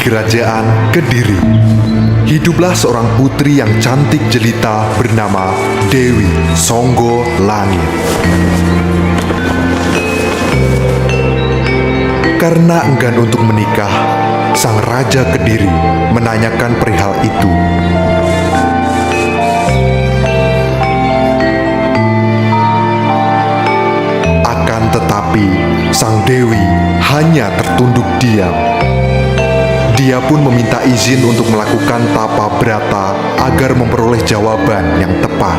kerajaan Kediri, hiduplah seorang putri yang cantik jelita bernama Dewi Songgo Langit. Karena enggan untuk menikah, sang Raja Kediri menanyakan perihal itu. Akan tetapi, sang Dewi hanya tertunduk diam. Dia pun meminta izin untuk melakukan tapa brata agar memperoleh jawaban yang tepat.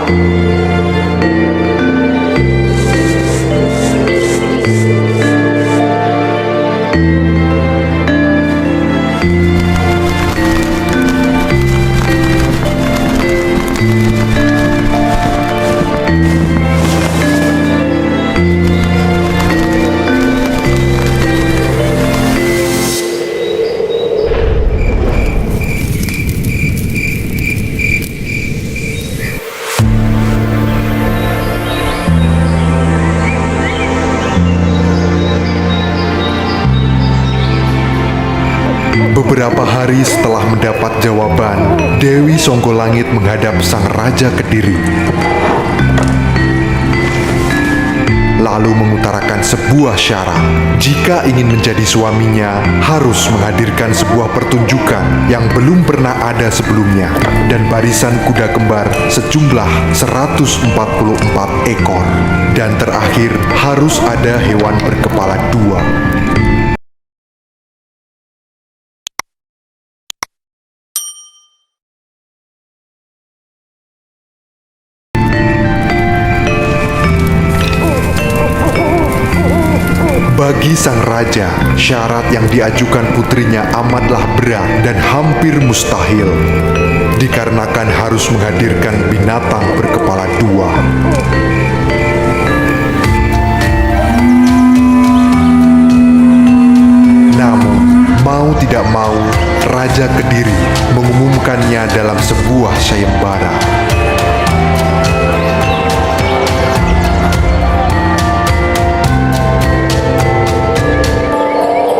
Beberapa hari setelah mendapat jawaban, Dewi Songgo Langit menghadap sang Raja Kediri, lalu mengutarakan sebuah syarat. Jika ingin menjadi suaminya, harus menghadirkan sebuah pertunjukan yang belum pernah ada sebelumnya, dan barisan kuda kembar sejumlah 144 ekor. Dan terakhir, harus ada hewan berkepala dua. Bagi sang raja, syarat yang diajukan putrinya amatlah berat dan hampir mustahil, dikarenakan harus menghadirkan binatang berkepala dua. Namun, mau tidak mau, Raja Kediri mengumumkannya dalam sebuah sayembara.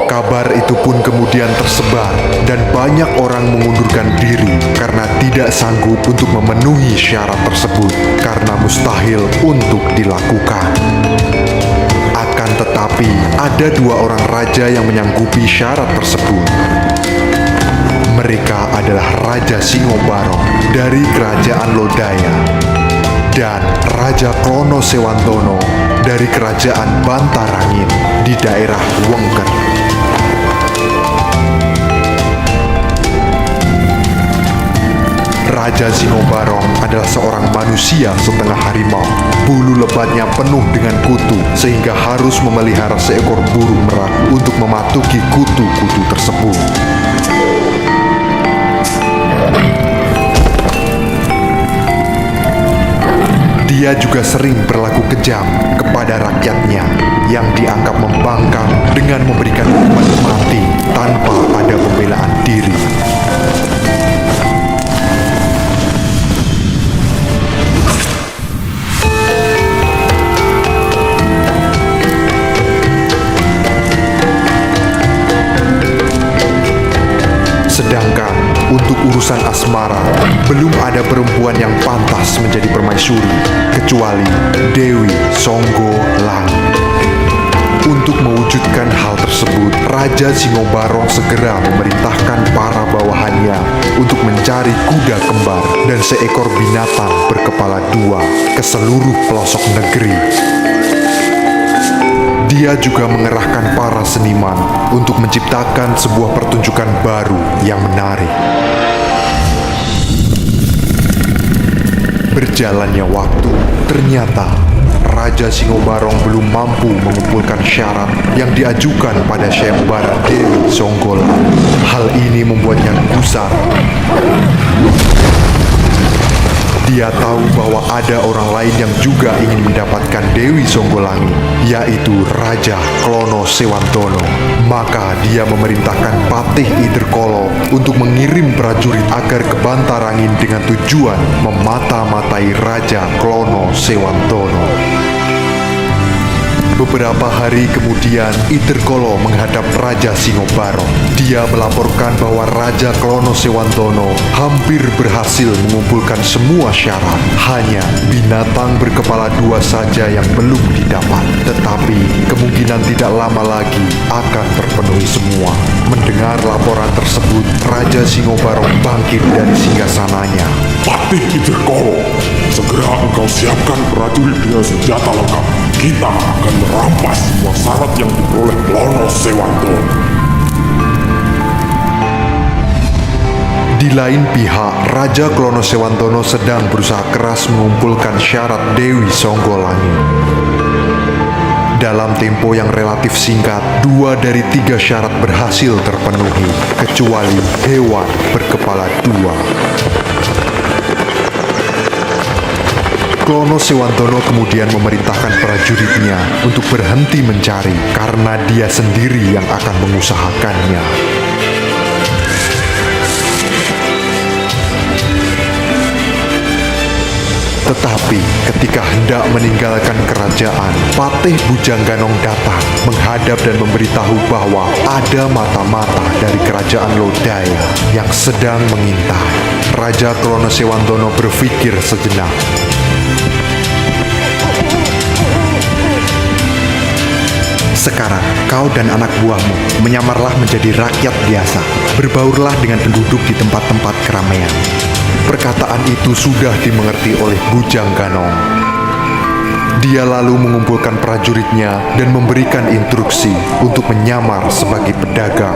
Kabar itu pun kemudian tersebar dan banyak orang mengundurkan diri karena tidak sanggup untuk memenuhi syarat tersebut karena mustahil untuk dilakukan. Akan tetapi, ada dua orang raja yang menyanggupi syarat tersebut. Mereka adalah Raja Singobarong dari Kerajaan Lodaya dan Raja Klono Sewantono dari Kerajaan Bantarangin di daerah Wengker. Raja Singobarong adalah seorang manusia setengah harimau. Bulu lebatnya penuh dengan kutu sehingga harus memelihara seekor burung merak untuk mematuhi kutu-kutu tersebut. Dia juga sering berlaku kejam kepada rakyatnya yang dianggap membangkang dengan memberikan hukuman mati tanpa ada pembelaan diri. Sedangkan untuk urusan asmara, belum ada perempuan yang pantas menjadi permaisuri kecuali Dewi Songgo Langit. Untuk mewujudkan hal tersebut, Raja Singobarong segera memerintahkan para bawahannya untuk mencari kuda kembar dan seekor binatang berkepala dua ke seluruh pelosok negeri. Dia juga mengerahkan para seniman untuk menciptakan sebuah pertunjukan baru yang menarik. Berjalannya waktu, ternyata Raja Singobarong belum mampu mengumpulkan syarat yang diajukan pada sayembara Dewi Songgo Langit. Hal ini membuatnya gusar. Dia tahu bahwa ada orang lain yang juga ingin mendapatkan Dewi Songgo Langit, yaitu Raja Klono Sewantono. Maka dia memerintahkan Patih Iderkolo untuk mengirim prajurit agar ke Bantarangin dengan tujuan memata-matai Raja Klono Sewantono. Beberapa hari kemudian, Iderkolo menghadap Raja Singobarong. Dia melaporkan bahwa Raja Klono Sewantono hampir berhasil mengumpulkan semua syarat. Hanya binatang berkepala dua saja yang belum didapat. Tetapi kemungkinan tidak lama lagi akan terpenuhi semua. Mendengar laporan tersebut, Raja Singobarong bangkit dari singgasananya. Patih Iderkolo, segera engkau siapkan prajurit dengan senjata lengkap. Kita akan merampas semua syarat yang diperoleh Klono Sewantono. Di lain pihak, Raja Klono Sewantono sedang berusaha keras mengumpulkan syarat Dewi Songgolangit. Dalam tempo yang relatif singkat, 2 dari 3 syarat berhasil terpenuhi, kecuali hewan berkepala 2. Klono Sewantono kemudian memerintahkan prajuritnya untuk berhenti mencari karena dia sendiri yang akan mengusahakannya. Tetapi ketika hendak meninggalkan kerajaan, Patih Bujangganong datang menghadap dan memberitahu bahwa ada mata-mata dari kerajaan Lodaya yang sedang mengintai. Raja Klono Sewantono berpikir sejenak. Sekarang, kau dan anak buahmu menyamarlah menjadi rakyat biasa. Berbaurlah dengan penduduk di tempat-tempat keramaian. Perkataan itu sudah dimengerti oleh Bujangganong. Dia lalu mengumpulkan prajuritnya dan memberikan instruksi untuk menyamar sebagai pedagang.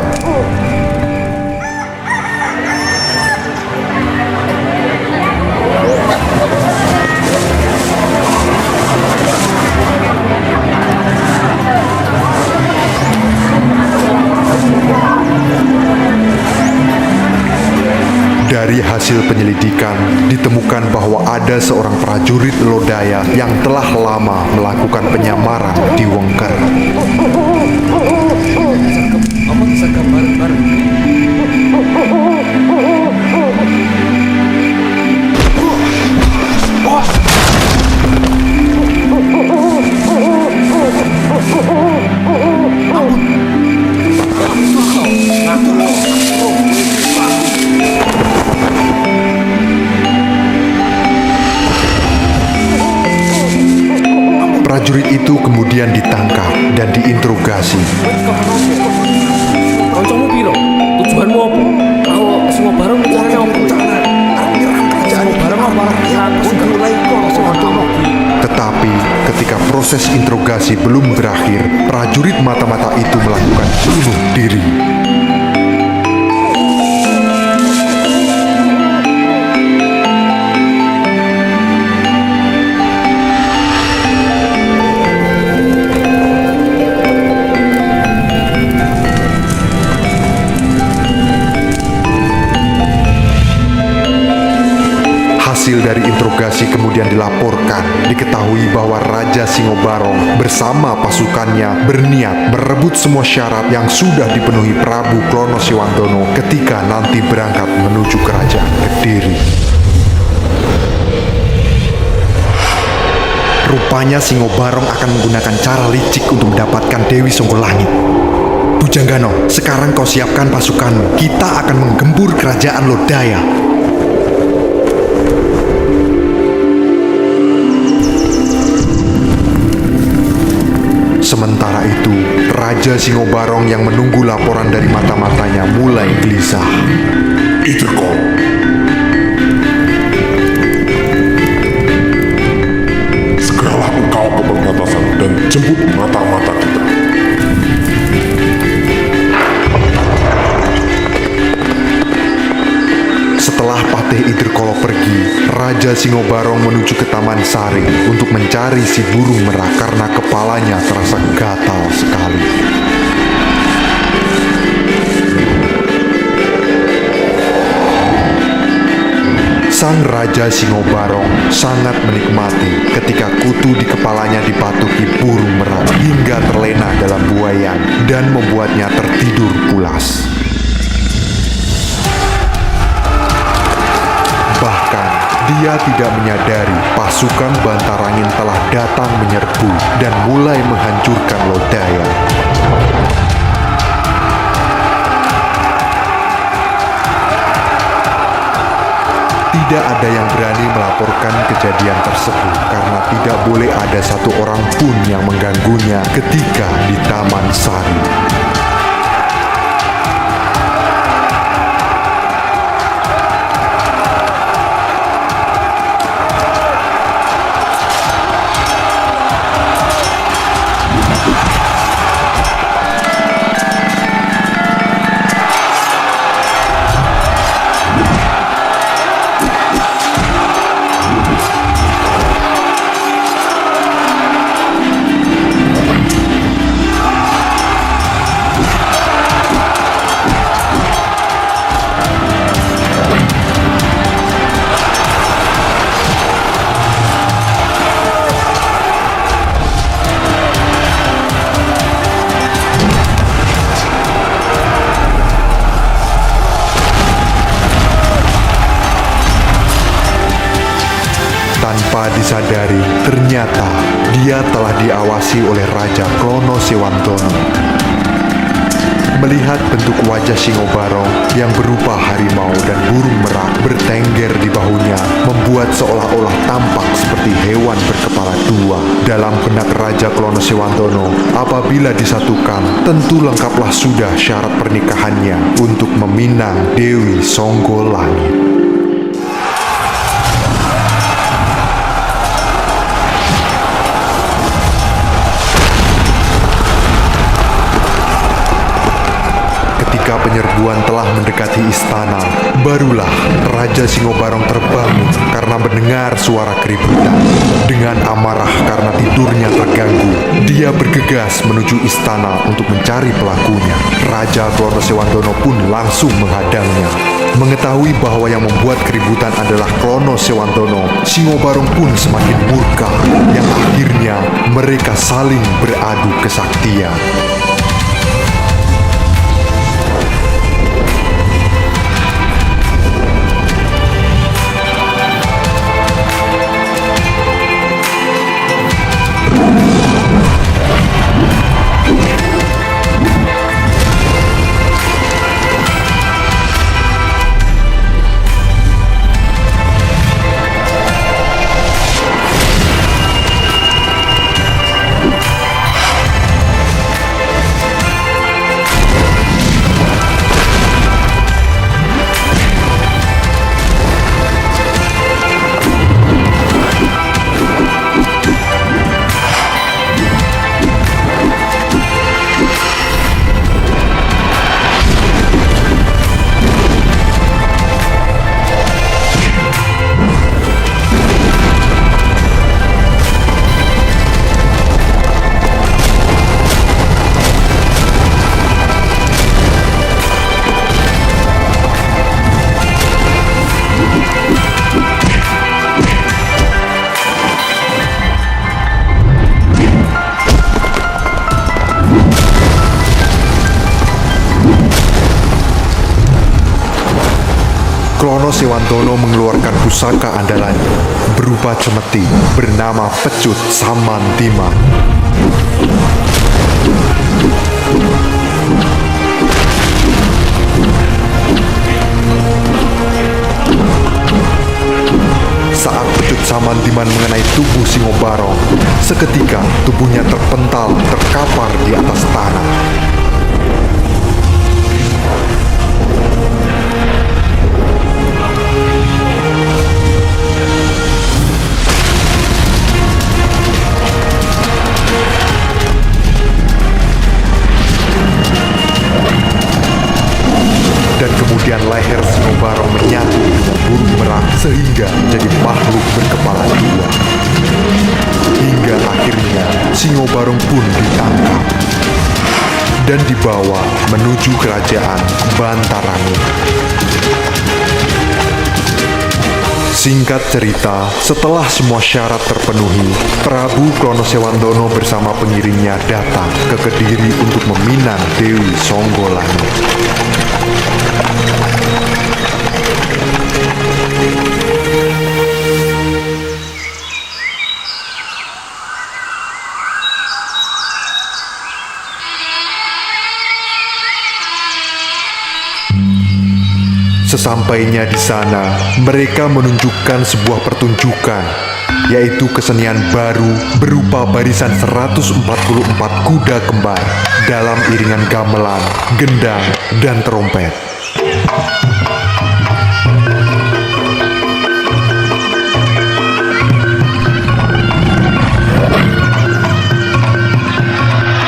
Dari hasil penyelidikan, ditemukan bahwa ada seorang prajurit Lodaya yang telah lama melakukan penyamaran di Wengker. Prajurit itu kemudian ditangkap dan diinterogasi. Kancamu piro? Tujuanmu apa? Kau Singobarong caranya apa? Nyerang kerajaan Singobarong apa? Tetapi ketika proses interogasi belum berakhir, prajurit mata-mata itu melakukan bunuh diri. Hasil dari interogasi kemudian dilaporkan. Diketahui bahwa Raja Singobarong bersama pasukannya berniat merebut semua syarat yang sudah dipenuhi Prabu Klono Sewantono ketika nanti berangkat menuju kerajaan Kediri. Rupanya Singobarong akan menggunakan cara licik untuk mendapatkan Dewi Songgolangit. Bujangganong, sekarang kau siapkan pasukanmu. Kita akan menggempur kerajaan Lodaya. Sementara itu, Raja Singobarong yang menunggu laporan dari mata-matanya mulai gelisah. Iderkolo, segeralah engkau ke perbatasan dan jemput mata-mata kita. Setelah Patih Iderkolo pergi, Raja Singobarong menuju ke Taman Sari untuk mencari si burung merak karena kepalanya terasa gatal sekali. Sang Raja Singobarong sangat menikmati ketika kutu di kepalanya dipatuki burung merak hingga terlena dalam buayan dan membuatnya tertidur pulas. Bahkan Dia tidak menyadari pasukan Bantarangin telah datang menyerbu dan mulai menghancurkan Lodaya. Tidak ada yang berani melaporkan kejadian tersebut karena tidak boleh ada satu orang pun yang mengganggunya ketika di Taman Sari. Tanpa disadari, ternyata dia telah diawasi oleh Raja Klono Sewandono. Melihat bentuk wajah Singobarong yang berupa harimau dan burung merak bertengger di bahunya, membuat seolah-olah tampak seperti hewan berkepala dua. Dalam benak Raja Klono Sewandono, apabila disatukan, tentu lengkaplah sudah syarat pernikahannya untuk meminang Dewi Songgolangit. Ketika penyerbuan telah mendekati istana, barulah Raja Singobarong terbangun karena mendengar suara keributan. Dengan amarah karena tidurnya terganggu, dia bergegas menuju istana untuk mencari pelakunya. Raja Klono Sewandono pun langsung menghadangnya. Mengetahui bahwa yang membuat keributan adalah Klono Sewandono, Singobarong pun semakin murka, yang akhirnya mereka saling beradu kesaktian. Klono Sewandono mengeluarkan pusaka andalannya berupa cemeti bernama Pecut Samantiman. Saat Pecut Samantiman mengenai tubuh Singobarong, seketika tubuhnya terpental terkapar di atas tanah. Dan kemudian leher Singobarong menyatu dengan burung merak sehingga menjadi makhluk berkepala dua. Hingga akhirnya Singobarong pun ditangkap dan dibawa menuju kerajaan Bantarangin. Singkat cerita, setelah semua syarat terpenuhi, Prabu Klono Sewandono bersama pengiringnya datang ke Kediri untuk meminang Dewi Songgolangit. Sesampainya di sana, mereka menunjukkan sebuah pertunjukan, yaitu kesenian baru berupa barisan 144 kuda kembar dalam iringan gamelan, gendang, dan trompet.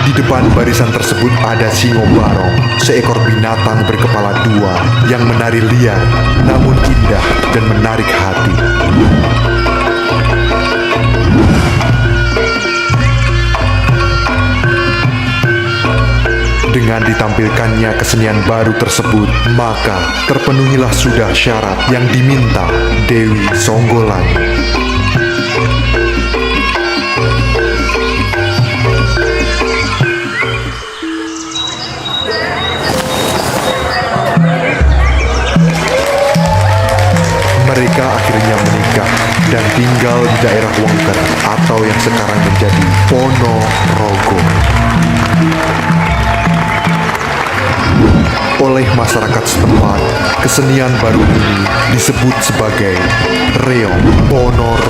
Di depan barisan tersebut ada Singo Barong, seekor binatang berkepala dua yang menari liar namun indah dan menarik hati. Dengan ditampilkannya kesenian baru tersebut, maka terpenuhilah sudah syarat yang diminta Dewi Songgolangi. Mereka akhirnya menikah dan tinggal di daerah Wengker atau yang sekarang menjadi Ponorogo. Oleh masyarakat setempat, kesenian baru ini disebut sebagai Reog Ponorogo.